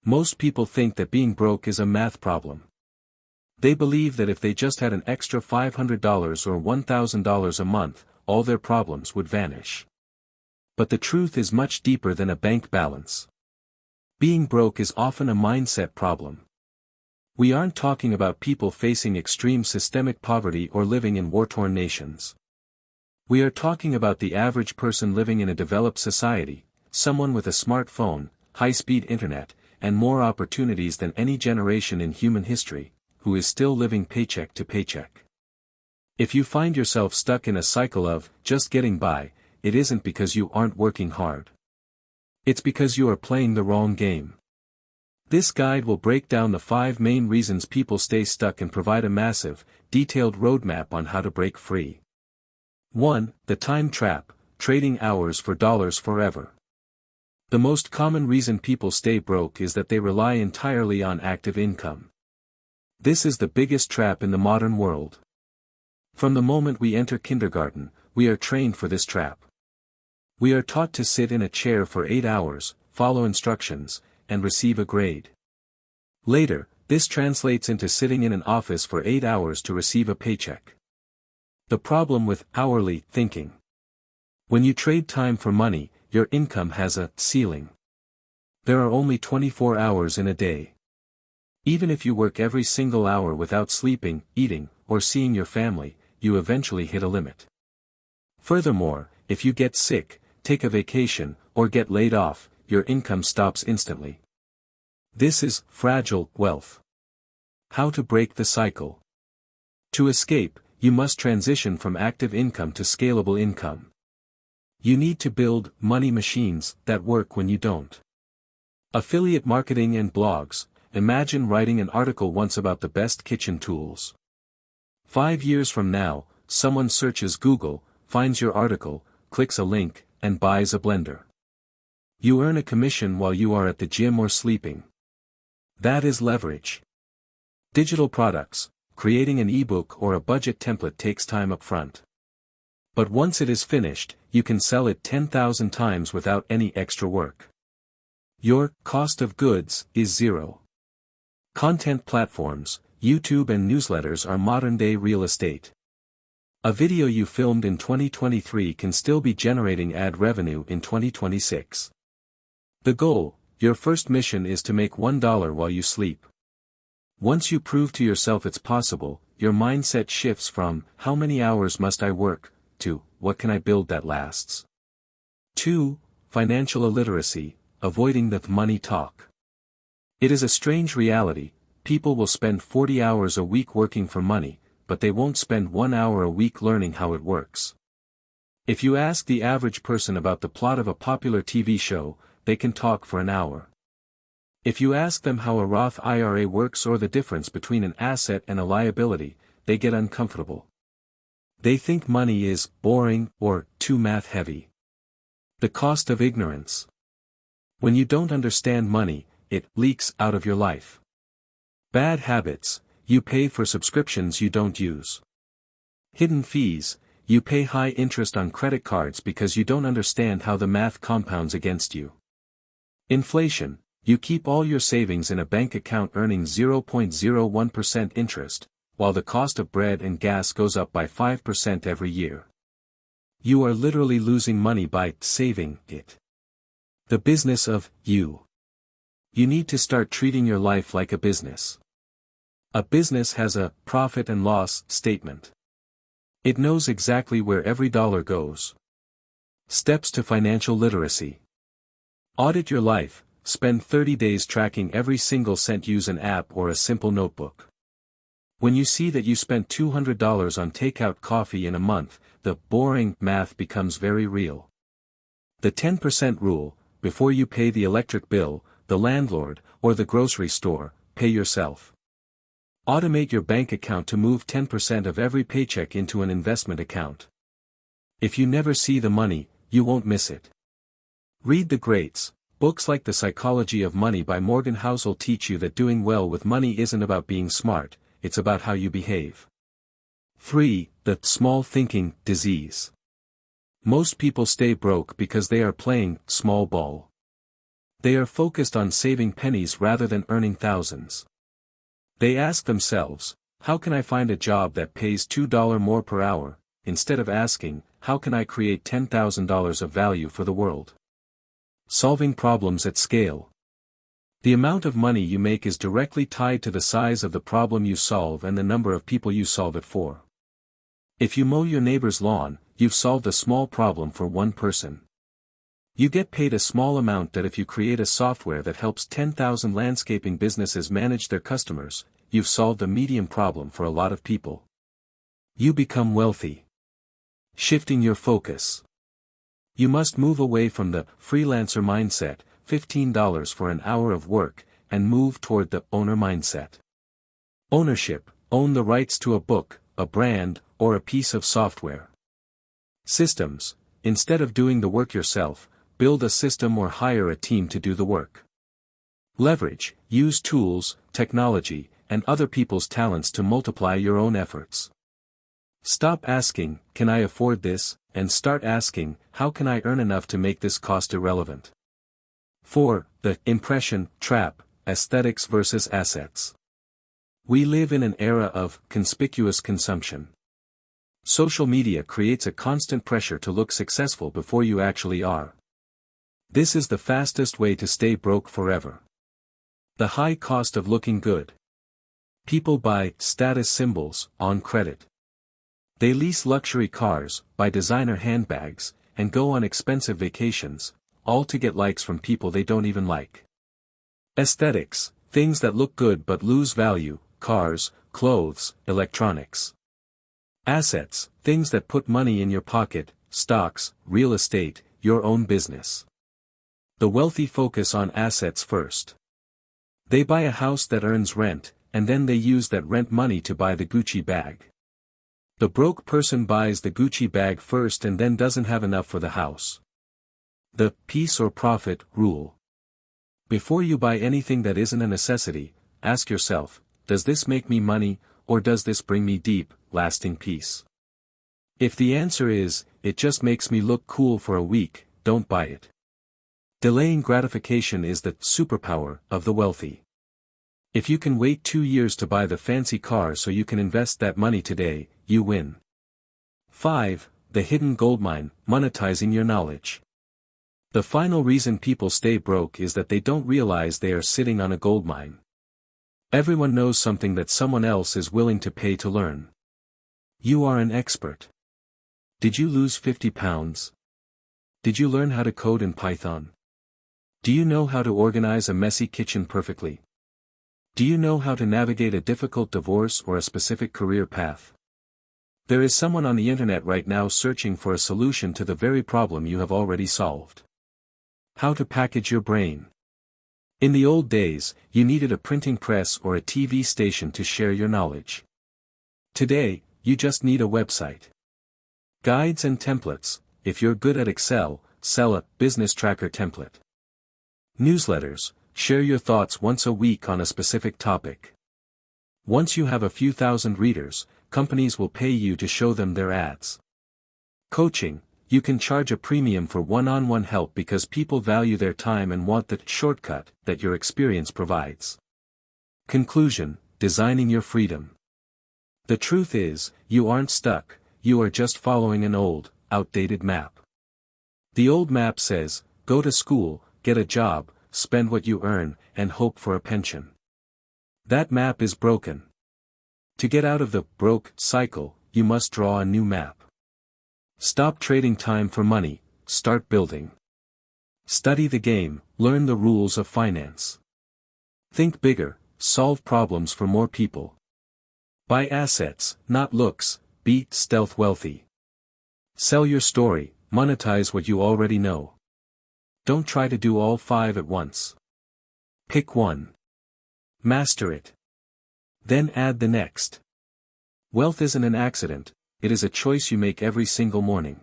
Most people think that being broke is a math problem. They believe that if they just had an extra $500 or $1,000 a month, all their problems would vanish. But the truth is much deeper than a bank balance. Being broke is often a mindset problem. We aren't talking about people facing extreme systemic poverty or living in war-torn nations. We are talking about the average person living in a developed society, someone with a smartphone, high-speed internet, and more opportunities than any generation in human history, who is still living paycheck to paycheck. If you find yourself stuck in a cycle of just getting by, it isn't because you aren't working hard. It's because you are playing the wrong game. This guide will break down the 5 main reasons people stay stuck and provide a massive, detailed roadmap on how to break free. 1. The time trap, trading hours for dollars forever. The most common reason people stay broke is that they rely entirely on active income. This is the biggest trap in the modern world. From the moment we enter kindergarten, we are trained for this trap. We are taught to sit in a chair for 8 hours, follow instructions, and receive a grade. Later, this translates into sitting in an office for 8 hours to receive a paycheck. The problem with hourly thinking. When you trade time for money, your income has a ceiling. There are only 24 hours in a day. Even if you work every single hour without sleeping, eating, or seeing your family, you eventually hit a limit. Furthermore, if you get sick, take a vacation, or get laid off, your income stops instantly. This is fragile wealth. How to break the cycle. To escape, you must transition from active income to scalable income. You need to build money machines that work when you don't. Affiliate marketing and blogs. Imagine writing an article once about the best kitchen tools. 5 years from now, someone searches Google, finds your article, clicks a link, and buys a blender. You earn a commission while you are at the gym or sleeping. That is leverage. Digital products, creating an ebook or a budget template takes time upfront. But once it is finished, you can sell it 10,000 times without any extra work. Your cost of goods is zero. Content platforms, YouTube and newsletters are modern-day real estate. A video you filmed in 2023 can still be generating ad revenue in 2026. The goal, your first mission is to make $1 while you sleep. Once you prove to yourself it's possible, your mindset shifts from, how many hours must I work, to, what can I build that lasts? 2. Financial illiteracy, avoiding the money talk. It is a strange reality, people will spend 40 hours a week working for money, but they won't spend 1 hour a week learning how it works. If you ask the average person about the plot of a popular TV show, they can talk for an hour. If you ask them how a Roth IRA works or the difference between an asset and a liability, they get uncomfortable. They think money is boring or too math-heavy. The cost of ignorance. When you don't understand money, it leaks out of your life. Bad habits, you pay for subscriptions you don't use. Hidden fees, you pay high interest on credit cards because you don't understand how the math compounds against you. Inflation, you keep all your savings in a bank account earning 0.01% interest, while the cost of bread and gas goes up by 5% every year. You are literally losing money by saving it. The business of you. You need to start treating your life like a business. A business has a profit and loss statement. It knows exactly where every dollar goes. Steps to financial literacy. Audit your life, spend 30 days tracking every single cent. Use an app or a simple notebook. When you see that you spent $200 on takeout coffee in a month, the boring math becomes very real. The 10% rule, before you pay the electric bill, the landlord, or the grocery store, pay yourself. Automate your bank account to move 10% of every paycheck into an investment account. If you never see the money, you won't miss it. Read the greats. Books like The Psychology of Money by Morgan Housel teach you that doing well with money isn't about being smart, it's about how you behave. 3. The small thinking disease. Most people stay broke because they are playing small ball. They are focused on saving pennies rather than earning thousands. They ask themselves, how can I find a job that pays $2 more per hour, instead of asking, how can I create $10,000 of value for the world? Solving problems at scale. The amount of money you make is directly tied to the size of the problem you solve and the number of people you solve it for. If you mow your neighbor's lawn, you've solved a small problem for one person. You get paid a small amount that if you create a software that helps 10,000 landscaping businesses manage their customers, you've solved a medium problem for a lot of people. You become wealthy. Shifting your focus. You must move away from the freelancer mindset, $15 for an hour of work, and move toward the owner mindset. Ownership, own the rights to a book, a brand, or a piece of software. Systems, instead of doing the work yourself, build a system or hire a team to do the work. Leverage, use tools, technology, and other people's talents to multiply your own efforts. Stop asking, can I afford this, and start asking, how can I earn enough to make this cost irrelevant? 4. The impression trap, aesthetics versus assets. We live in an era of conspicuous consumption. Social media creates a constant pressure to look successful before you actually are. This is the fastest way to stay broke forever. The high cost of looking good. People buy status symbols on credit. They lease luxury cars, buy designer handbags, and go on expensive vacations, all to get likes from people they don't even like. Aesthetics, things that look good but lose value, cars, clothes, electronics. Assets, things that put money in your pocket, stocks, real estate, your own business. The wealthy focus on assets first. They buy a house that earns rent, and then they use that rent money to buy the Gucci bag. The broke person buys the Gucci bag first and then doesn't have enough for the house. The peace or profit rule. Before you buy anything that isn't a necessity, ask yourself, does this make me money, or does this bring me deep, lasting peace? If the answer is, it just makes me look cool for a week, don't buy it. Delaying gratification is the superpower of the wealthy. If you can wait 2 years to buy the fancy car so you can invest that money today, you win. 5. The hidden goldmine, monetizing your knowledge. The final reason people stay broke is that they don't realize they are sitting on a goldmine. Everyone knows something that someone else is willing to pay to learn. You are an expert. Did you lose 50 pounds? Did you learn how to code in Python? Do you know how to organize a messy kitchen perfectly? Do you know how to navigate a difficult divorce or a specific career path? There is someone on the internet right now searching for a solution to the very problem you have already solved. How to package your brain. In the old days, you needed a printing press or a TV station to share your knowledge. Today, you just need a website. Guides and templates. If you're good at Excel, sell a business tracker template. Newsletters, share your thoughts once a week on a specific topic. Once you have a few thousand readers, companies will pay you to show them their ads. Coaching, you can charge a premium for one-on-one help because people value their time and want the shortcut that your experience provides. Conclusion, designing your freedom. The truth is, you aren't stuck, you are just following an old, outdated map. The old map says, go to school, get a job, spend what you earn, and hope for a pension. That map is broken. To get out of the broke cycle, you must draw a new map. Stop trading time for money, start building. Study the game, learn the rules of finance. Think bigger, solve problems for more people. Buy assets, not looks, be stealth wealthy. Sell your story, monetize what you already know. Don't try to do all 5 at once. Pick one. Master it. Then add the next. Wealth isn't an accident, it is a choice you make every single morning.